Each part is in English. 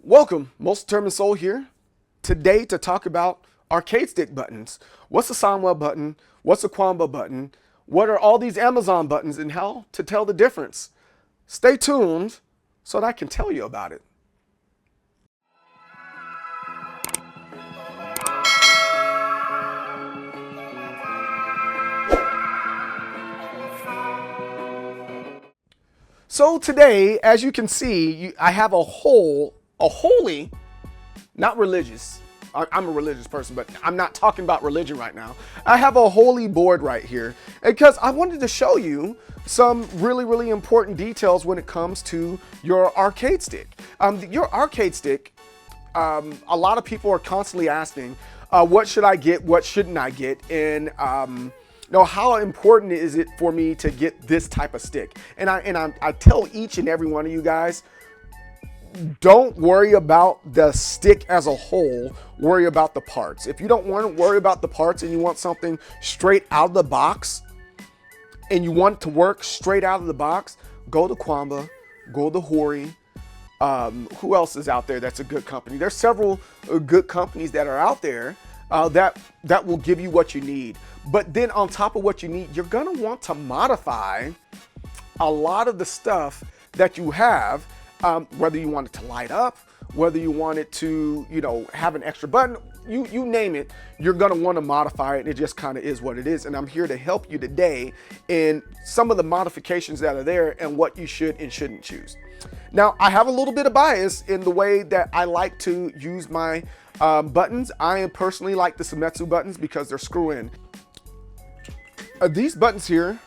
Welcome, Most Determined Soul here, today to talk about arcade stick buttons. What's a Sanwa button? What's a Qanba button? What are all these Amazon buttons and how to tell the difference? Stay tuned so that I can tell you about it. So today, as you can see, I have a holy, not religious. I'm a religious person, but I'm not talking about religion right now. I have a holy board right here because I wanted to show you some really important details when it comes to your arcade stick. Your arcade stick, a lot of people are constantly asking, what should I get? What shouldn't I get? And how important is it for me to get this type of stick? And I tell each and every one of you guys, don't worry about the stick as a whole, worry about the parts. If you don't want to worry about the parts and you want something straight out of the box and you want it to work straight out of the box, go to Qanba, go to Hori. Who else is out there that's a good company? There's several good companies that are out there that will give you what you need. But then on top of what you need, you're gonna want to modify a lot of the stuff that you have, whether you want it to light up, whether you want it to, have an extra button, you name it, you're gonna wanna modify it. It just kind of is what it is. And I'm here to help you today in some of the modifications that are there and what you should and shouldn't choose. Now, I have a little bit of bias in the way that I like to use my buttons. I personally like the Seimitsu buttons because they're screw-in. These buttons here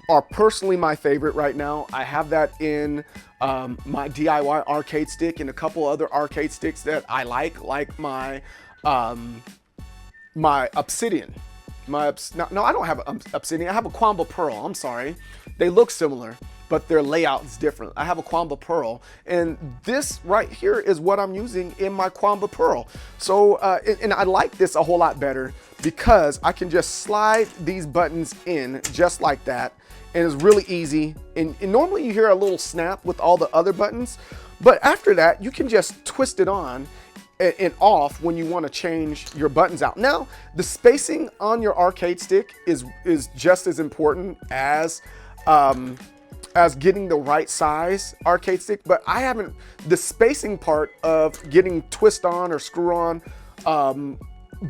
are personally my favorite right now. I have that in my DIY arcade stick and a couple other arcade sticks that I like my my Obsidian. No, I don't have an Obsidian. I have a Qanba Pearl. I'm sorry. They look similar, but their layout is different. I have a Qanba Pearl, and this right here is what I'm using in my Qanba Pearl. So, and I like this a whole lot better because I can just slide these buttons in just like that, and it's really easy. And normally you hear a little snap with all the other buttons, but after that, you can just twist it on and off when you want to change your buttons out. Now, the spacing on your arcade stick is just as important as getting the right size arcade stick, but the spacing part of getting twist on or screw on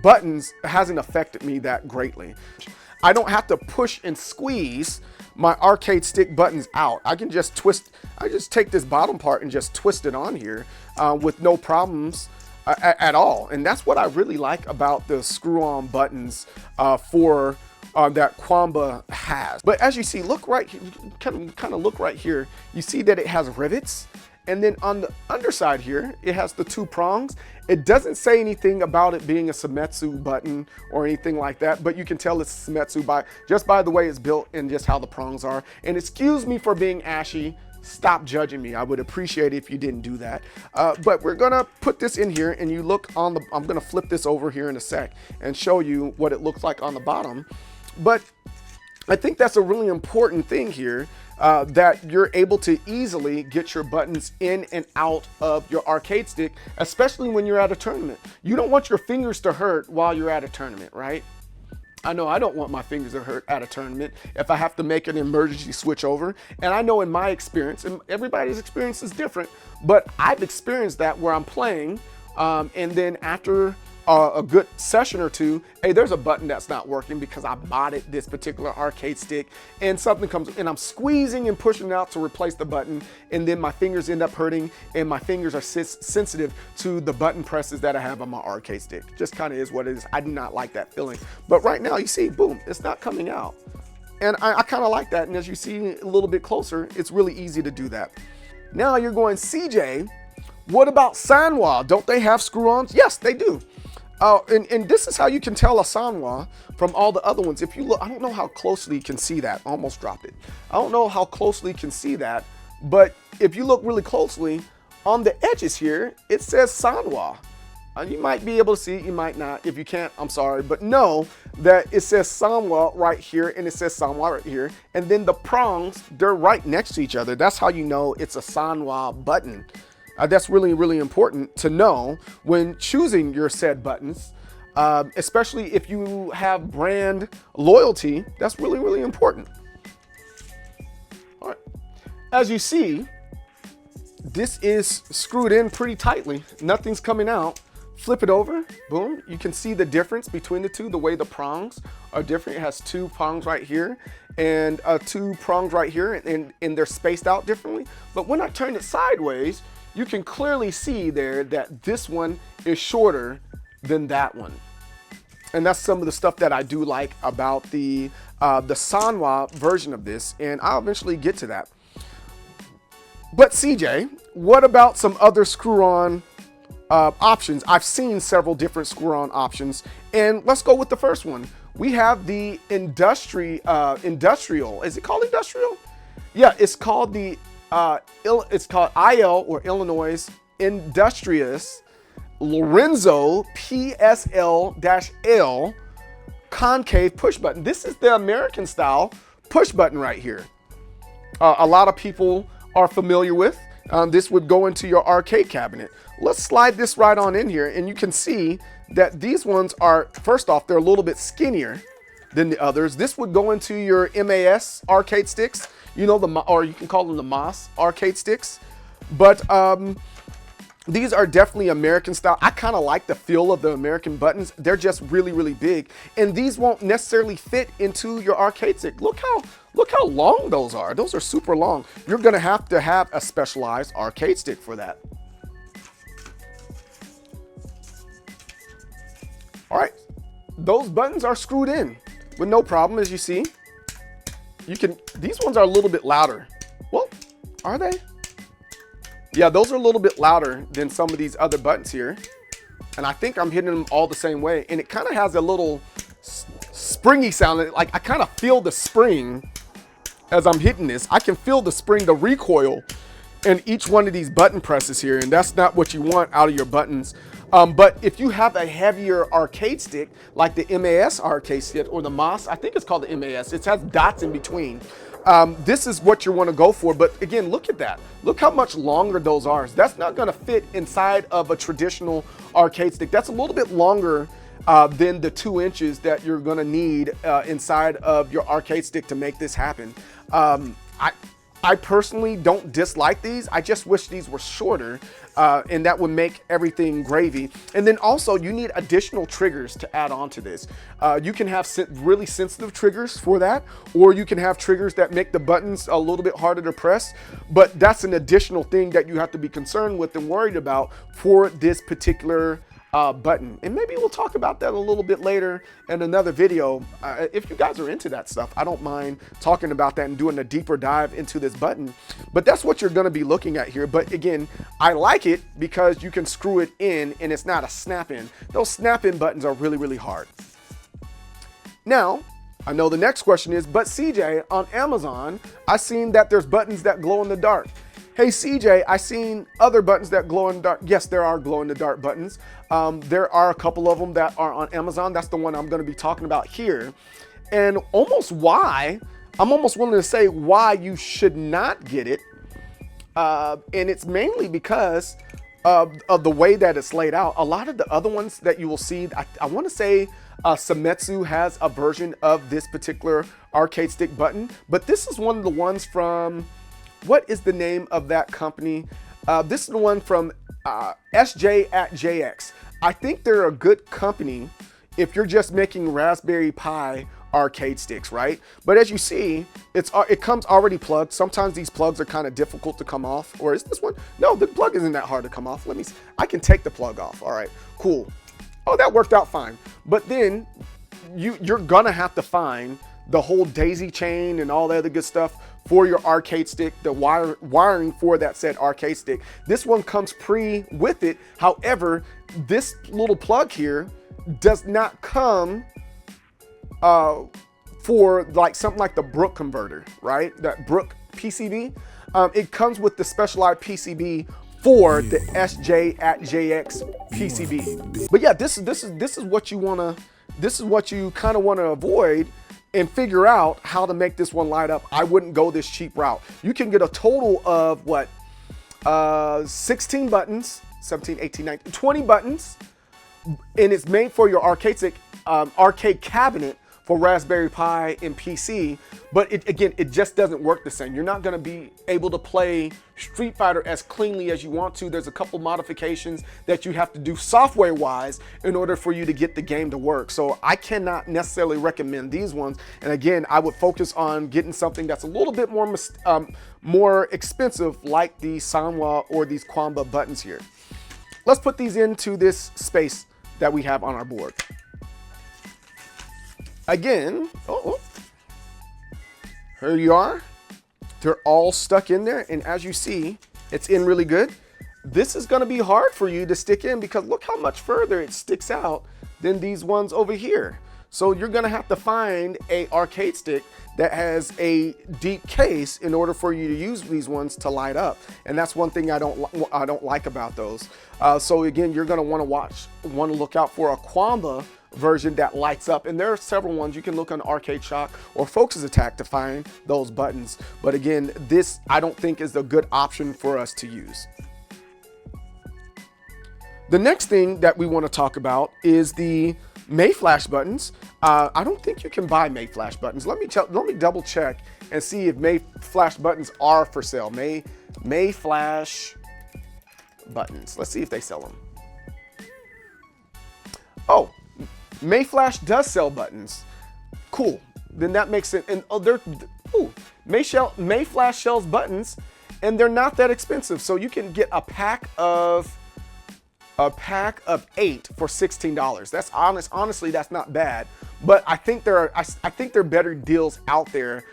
buttons hasn't affected me that greatly. I don't have to push and squeeze my arcade stick buttons out. I can just I just take this bottom part and just twist it on here with no problems at all. And that's what I really like about the screw-on buttons for that Qanba has. But as you see, look right here, kind of look right here, you see that it has rivets, and then on the underside here it has the two prongs. It doesn't say anything about it being a Seimitsu button or anything like that, but you can tell it's Seimitsu just by the way it's built and just how the prongs are. And excuse me for being ashy, stop judging me. I would appreciate it if you didn't do that. But we're gonna put this in here, and you look on the, I'm gonna flip this over here in a sec and show you what it looks like on the bottom. But I think that's a really important thing here, that you're able to easily get your buttons in and out of your arcade stick, especially when you're at a tournament. You don't want your fingers to hurt while you're at a tournament, right? I know I don't want my fingers to hurt at a tournament if I have to make an emergency switch over. And I know in my experience, and everybody's experience is different, but I've experienced that where I'm playing, and then after a good session or two, hey, there's a button that's not working because I modded this particular arcade stick, and something comes and I'm squeezing and pushing it out to replace the button, and then my fingers end up hurting, and my fingers are sensitive to the button presses that I have on my arcade stick. Just kind of is what it is. I do not like that feeling. But right now you see, boom, it's not coming out. And I kind of like that. And as you see a little bit closer, it's really easy to do that. Now you're going, CJ, what about Sanwa? Don't they have screw-ons? Yes, they do. And this is how you can tell a Sanwa from all the other ones. If you look, I don't know how closely you can see that. Almost dropped it. I don't know how closely you can see that, but if you look really closely, on the edges here, it says Sanwa. You might be able to see it, you might not. If you can't, I'm sorry, but know that it says Sanwa right here and it says Sanwa right here. And then the prongs, they're right next to each other. That's how you know it's a Sanwa button. That's really, really important to know when choosing your said buttons, especially if you have brand loyalty. That's really, really important. All right. As you see, this is screwed in pretty tightly. Nothing's coming out. Flip it over, boom. You can see the difference between the two, the way the prongs are different. It has 2 prongs right here and 2 prongs right here, and they're spaced out differently. But when I turn it sideways, you can clearly see there that this one is shorter than that one. And that's some of the stuff that I do like about the Sanwa version of this, and I'll eventually get to that. But CJ, what about some other screw-on options? I've seen several different screw-on options, and let's go with the first one. We have the industrial. Is it called industrial? Yeah, it's called the IL, or Illinois Industrious Lorenzo PSL-L concave push button. This is the American style push button right here. A lot of people are familiar with. This would go into your arcade cabinet. Let's slide this right on in here, and you can see that these ones are, first off, they're a little bit skinnier than the others. This would go into your MAS arcade sticks, you know, or you can call them the MOS arcade sticks. But these are definitely American style. I kind of like the feel of the American buttons. They're just really, really big, and these won't necessarily fit into your arcade stick. Look how long those are. Those are super long. You're gonna have to have a specialized arcade stick for that. All right, those buttons are screwed in with no problem, as you see. These ones are a little bit louder. Well, are they? Yeah, those are a little bit louder than some of these other buttons here. And I think I'm hitting them all the same way. And it kind of has a little springy sound. Like I kind of feel the spring as I'm hitting this. I can feel the spring, the recoil in each one of these button presses here. And that's not what you want out of your buttons. But if you have a heavier arcade stick, like the MAS arcade stick or the MOS, I think it's called the MAS. It has dots in between. This is what you want to go for. But again, look at that. Look how much longer those are. That's not going to fit inside of a traditional arcade stick. That's a little bit longer than the 2 inches that you're going to need inside of your arcade stick to make this happen. I personally don't dislike these. I just wish these were shorter, and that would make everything gravy. And then also you need additional triggers to add on to this. You can have really sensitive triggers for that, or you can have triggers that make the buttons a little bit harder to press. But that's an additional thing that you have to be concerned with and worried about for this particular button. And maybe we'll talk about that a little bit later in another video. If you guys are into that stuff, I don't mind talking about that and doing a deeper dive into this button. But that's what you're going to be looking at here. But again, I like it because you can screw it in and it's not a snap-in. Those snap-in buttons are really, really hard. Now, I know the next question is, but CJ, on Amazon, I've seen that there's buttons that glow in the dark. Hey CJ, I seen other buttons that glow in the dark. Yes, there are glow in the dark buttons. There are a couple of them that are on Amazon. That's the one I'm going to be talking about here. And I'm almost willing to say why you should not get it. And it's mainly because of the way that it's laid out. A lot of the other ones that you will see, I want to say Seimitsu has a version of this particular arcade stick button, but this is one of the ones from, what is the name of that company? This is the one from SJ at JX. I think they're a good company if you're just making Raspberry Pi arcade sticks, right? But as you see, it comes already plugged. Sometimes these plugs are kind of difficult to come off. Or is this one? No, the plug isn't that hard to come off. Let me see. I can take the plug off. All right, cool. Oh, that worked out fine. But then you're gonna have to find the whole daisy chain and all the other good stuff for your arcade stick, the wiring for that said arcade stick. This one comes with it. However, this little plug here does not come for like something like the Brook converter, right? That Brook PCB. It comes with the specialized PCB for the SJ at JX PCB. But yeah, this is what you wanna, this is what you kind of want to avoid and figure out how to make this one light up. I wouldn't go this cheap route. You can get a total of what, 16 buttons, 17, 18, 19, 20 buttons, and it's made for your arcade stick, arcade cabinet for Raspberry Pi and PC, but again, it just doesn't work the same. You're not gonna be able to play Street Fighter as cleanly as you want to. There's a couple modifications that you have to do software-wise in order for you to get the game to work. So I cannot necessarily recommend these ones. And again, I would focus on getting something that's a little bit more expensive, like the Sanwa or these Qanba buttons here. Let's put these into this space that we have on our board. Again, here you are. They're all stuck in there, and as you see, it's in really good. This is gonna be hard for you to stick in because look how much further it sticks out than these ones over here. So you're gonna have to find a arcade stick that has a deep case in order for you to use these ones to light up. And that's one thing I don't like about those. So again, you're gonna wanna look out for a Qanba version that lights up, and there are several ones. You can look on Arcade Shock or Focus Attack to find those buttons. But again, this I don't think is a good option for us to use. The next thing that we want to talk about is the Mayflash buttons. I don't think you can buy Mayflash buttons. Let me double check and see if Mayflash buttons are for sale. Mayflash buttons. Let's see if they sell them. Oh, Mayflash does sell buttons. Cool. Then that makes it. And Mayflash sells buttons, and they're not that expensive. So you can get a pack of 8 for $16. That's honestly, that's not bad. But I think there are better deals out there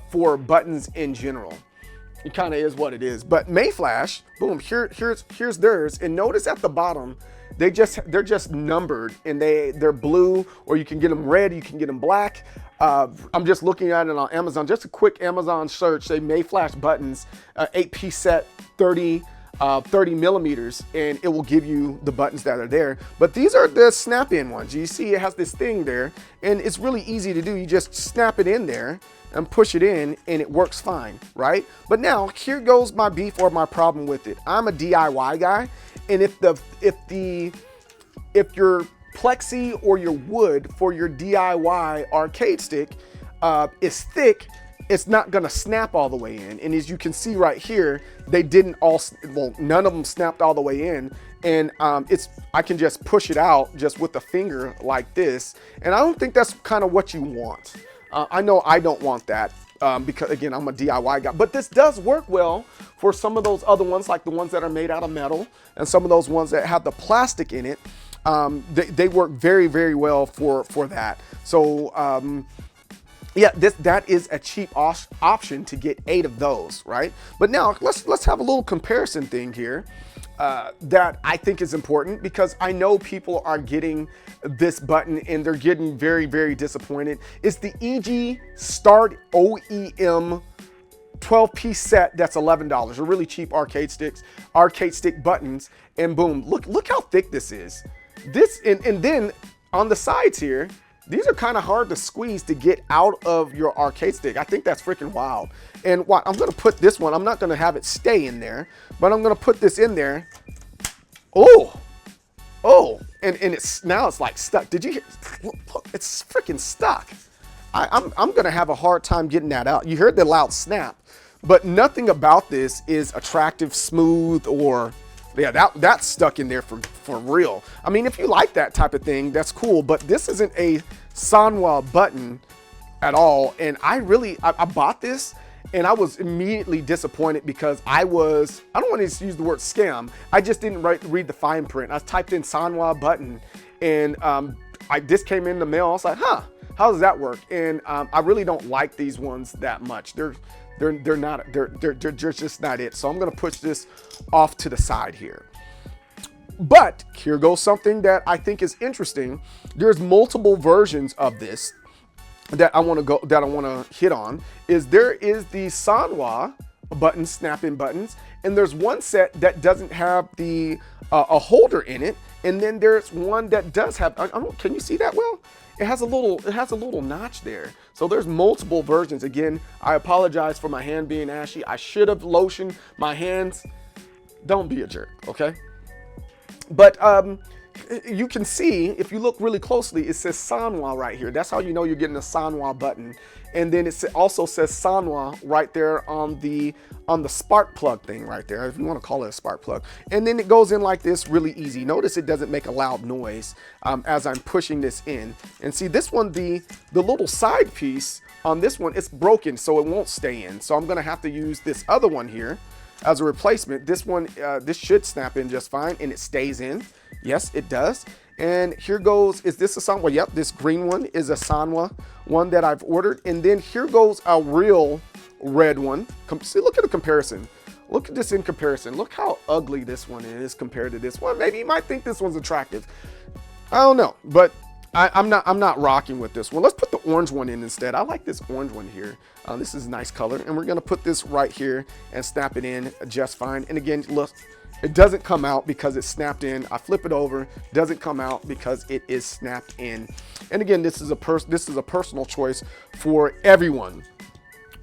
for buttons in general. It kind of is what it is. But Mayflash, boom, here's theirs, and notice at the bottom, they're just numbered, and they're blue, or you can get them red, you can get them black. I'm just looking at it on Amazon. Just a quick Amazon search, say Mayflash buttons, 8-piece set, 30 millimeters, and it will give you the buttons that are there. But these are the snap-in ones. You see it has this thing there, and it's really easy to do. You just snap it in there and push it in, and it works fine, right? But now here goes my beef or my problem with it. I'm a DIY guy, and if your plexi or your wood for your DIY arcade stick is thick, it's not gonna snap all the way in. And as you can see right here, they didn't all, well, none of them snapped all the way in. And I can just push it out just with the finger like this. And I don't think that's kind of what you want. I know I don't want that because again, I'm a DIY guy, but this does work well for some of those other ones, like the ones that are made out of metal and some of those ones that have the plastic in it. They work very, very well for that. So, yeah, that is a cheap option to get 8 of those, right? But now let's have a little comparison thing here that I think is important, because I know people are getting this button and they're getting very, very disappointed. It's the EG Start OEM 12-piece set that's $11. They're really cheap arcade stick buttons, and boom, look how thick this is. This and then on the sides here, these are kind of hard to squeeze to get out of your arcade stick. I think that's freaking wild. And what I'm gonna put this one, I'm not gonna have it stay in there, but I'm gonna put this in there. And it's now it's like stuck. Did you hear? Look, it's freaking stuck. I'm gonna have a hard time getting that out. You heard the loud snap, but nothing about this is attractive, smooth, or yeah, that's stuck in there for real. I mean, if you like that type of thing, that's cool, but this isn't a Sanwa button at all. And I bought this and I was immediately disappointed because I don't want to use the word scam. I just didn't read the fine print. I typed in Sanwa button, and this came in the mail. I was like, huh, how does that work? And I really don't like these ones that much. They're just not it. So I'm gonna push this off to the side here. But here goes something that I think is interesting. There's multiple versions of this that I want to hit on. There is the Sanwa buttons, snap-in buttons, and there's one set that doesn't have a holder in it, and then there's one that does have. Can you see that well? It has a little notch there. So there's multiple versions. Again, I apologize for my hand being ashy. I should have lotioned my hands Don't be a jerk, okay? But you can see, if you look really closely, it says Sanwa right here. That's how you know you're getting a Sanwa button. And then it also says Sanwa right there on the spark plug thing right there, if you want to call it a spark plug. And then it goes in like this, really easy. Notice it doesn't make a loud noise as I'm pushing this in. And see this one, the little side piece on this one, it's broken, so it won't stay in. So I'm gonna have to use this other one here as a replacement. This one, this should snap in just fine, and it stays in. Yes, it does. And here goes, is this a Sanwa? Yep, this green one is a Sanwa one that I've ordered. And then here goes a real red one. See, look at the comparison. Look at this in comparison. Look how ugly this one is compared to this one. Maybe you might think this one's attractive. I don't know, but I'm not rocking with this one. Let's put the orange one in instead. I like this orange one here. This is a nice color, and we're gonna put this right here and snap it in just fine. And again, look, it doesn't come out because it's snapped in. I flip it over, doesn't come out because it is snapped in. And again, this is a personal choice for everyone.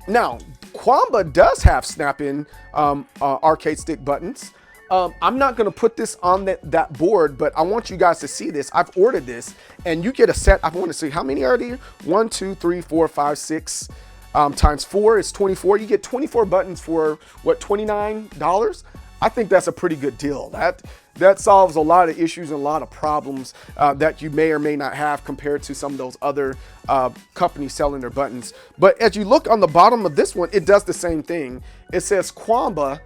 Now, Qanba does have snap-in arcade stick buttons. I'm not gonna put this on that board, but I want you guys to see this. I've ordered this, and you get a set. I want to see how many are there. 1, 2, 3, 4, 5, 6 times 4 is 24. You get 24 buttons for what, $29? I think that's a pretty good deal. That solves a lot of issues and a lot of problems that you may or may not have compared to some of those other companies selling their buttons. But as you look on the bottom of this one, it does the same thing. It says Qanba.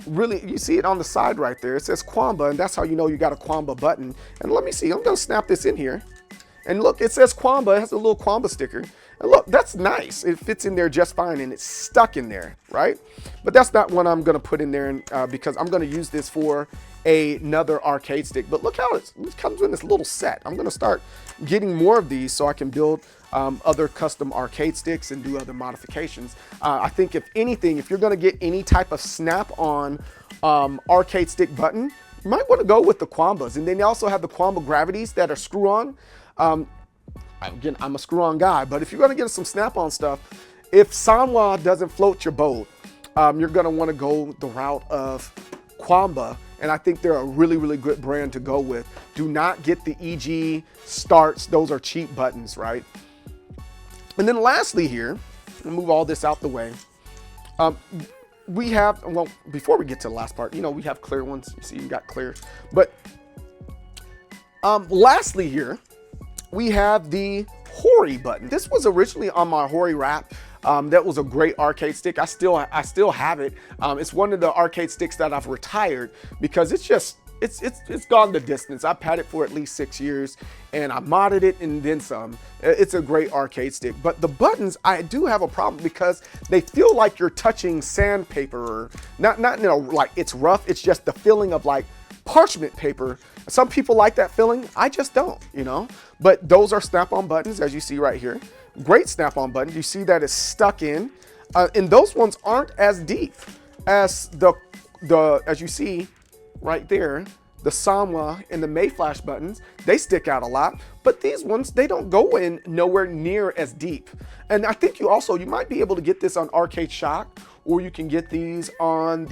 Really, you see it on the side right there. It says Qanba, and that's how you know you got a Qanba button. And let me see, I'm gonna snap this in here. And look, it says Qanba, it has a little Qanba sticker. And look, that's nice. It fits in there just fine, and it's stuck in there, right? But that's not what I'm gonna put in there because I'm gonna use this for another arcade stick. But look how it comes in this little set. I'm gonna start getting more of these so I can build other custom arcade sticks and do other modifications. I think if anything, if you're gonna get any type of snap-on arcade stick button, you might wanna go with the Qanbas. And then they also have the Qanba gravities that are screw-on. Again, I'm a screw-on guy, but if you're gonna get some snap-on stuff, if Sanwa doesn't float your boat, you're gonna wanna go the route of Qanba, and I think they're a really, really good brand to go with. Do not get the EG starts. Those are cheap buttons, right? And then lastly here, we'll move all this out the way. We have, well, before we get to the last part, you know, we have clear ones. You see, you got clear. But lastly here, we have the Hori button. This was originally on my Hori wrap. That was a great arcade stick. I still have it. It's one of the arcade sticks that I've retired because it's gone the distance. I've had it for at least 6 years, and I modded it and then some. It's a great arcade stick. But the buttons, I do have a problem because they feel like you're touching sandpaper, or not you know, like it's rough. It's just the feeling of like parchment paper. Some people like that feeling. I just don't, you know. But those are snap-on buttons, as you see right here. Great snap-on buttons. You see that it's stuck in, and those ones aren't as deep as as you see right there, the Sanwa and the Mayflash buttons. They stick out a lot, but these ones, they don't go in nowhere near as deep. And I think you might be able to get this on Arcade Shock, or you can get these on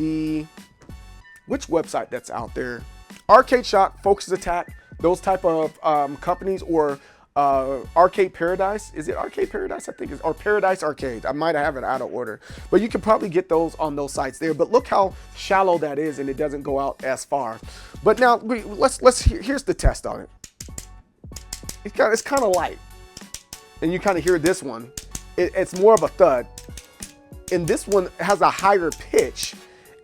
which website that's out there? Arcade Shock, Focus Attack, those type of companies, or Arcade Paradise. Is it Arcade Paradise? I think it's, or Paradise Arcade. I might have it out of order, but you can probably get those on those sites there. But look how shallow that is, and it doesn't go out as far. But now here's the test on it. It's kind of light, and you kind of hear this one. It's more of a thud, and this one has a higher pitch.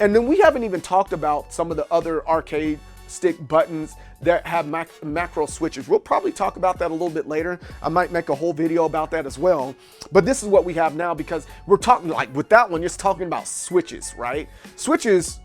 And then we haven't even talked about some of the other arcade stick buttons that have macro switches. We'll probably talk about that a little bit later. I might make a whole video about that as well. But this is what we have now, because we're talking, like with that one, you're talking about switches, right? Switches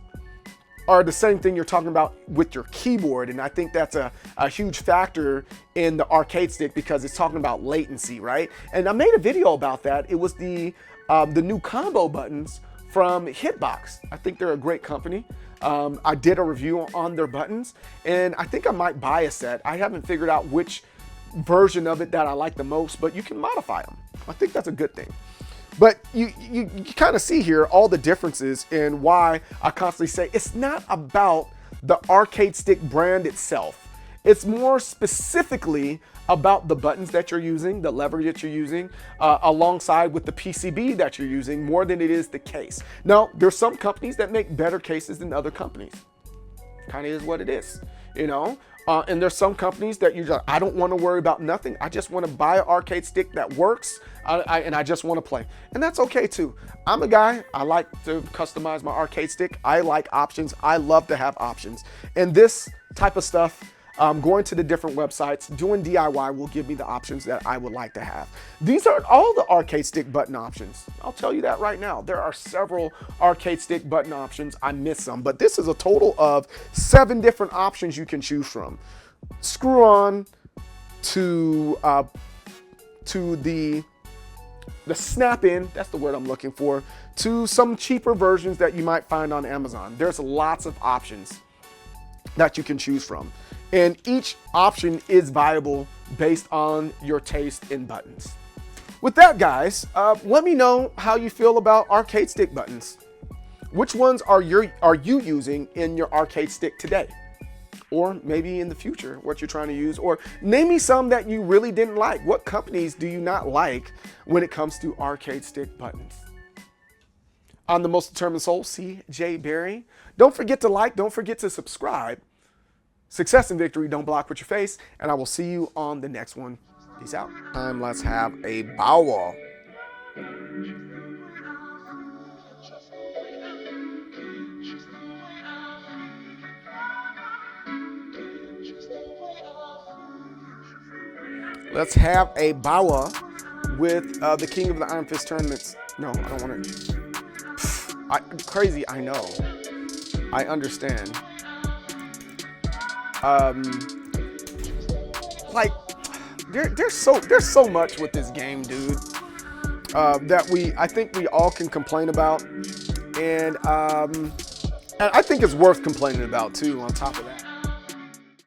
are the same thing you're talking about with your keyboard, and I think that's a huge factor in the arcade stick because it's talking about latency, right? And I made a video about that. It was the new combo buttons from Hitbox. I think they're a great company. I did a review on their buttons, and I think I might buy a set. I haven't figured out which version of it that I like the most, but you can modify them. I think that's a good thing. But you kind of see here all the differences in why I constantly say it's not about the arcade stick brand itself. It's more specifically about the buttons that you're using, the lever that you're using, alongside with the PCB that you're using, more than it is the case. Now, there's some companies that make better cases than other companies. Kind of is what it is, you know? And there's some companies that I don't want to worry about nothing. I just want to buy an arcade stick that works, and I just want to play. And that's okay too. I'm a guy, I like to customize my arcade stick. I like options. I love to have options. And this type of stuff, going to the different websites, doing DIY will give me the options that I would like to have. These aren't all the arcade stick button options. I'll tell you that right now. There are several arcade stick button options. I missed some, but this is a total of 7 different options you can choose from. Screw on to the snap in, that's the word I'm looking for, to some cheaper versions that you might find on Amazon. There's lots of options that you can choose from. And each option is viable based on your taste in buttons. With that, guys, let me know how you feel about arcade stick buttons. Which ones are you using in your arcade stick today? Or maybe in the future, what you're trying to use? Or name me some that you really didn't like. What companies do you not like when it comes to arcade stick buttons? I'm the Most Determined Soul, CJ Berry. Don't forget to like, don't forget to subscribe. Success and victory don't block with your face, and I will see you on the next one. Peace out. Let's have a bow wall. Let's have a bawa with the King of the Iron Fist tournaments. No, I don't want to. Crazy, I know. I understand. Like there's so much with this game, dude, that I think we all can complain about, and I think it's worth complaining about too, on top of that.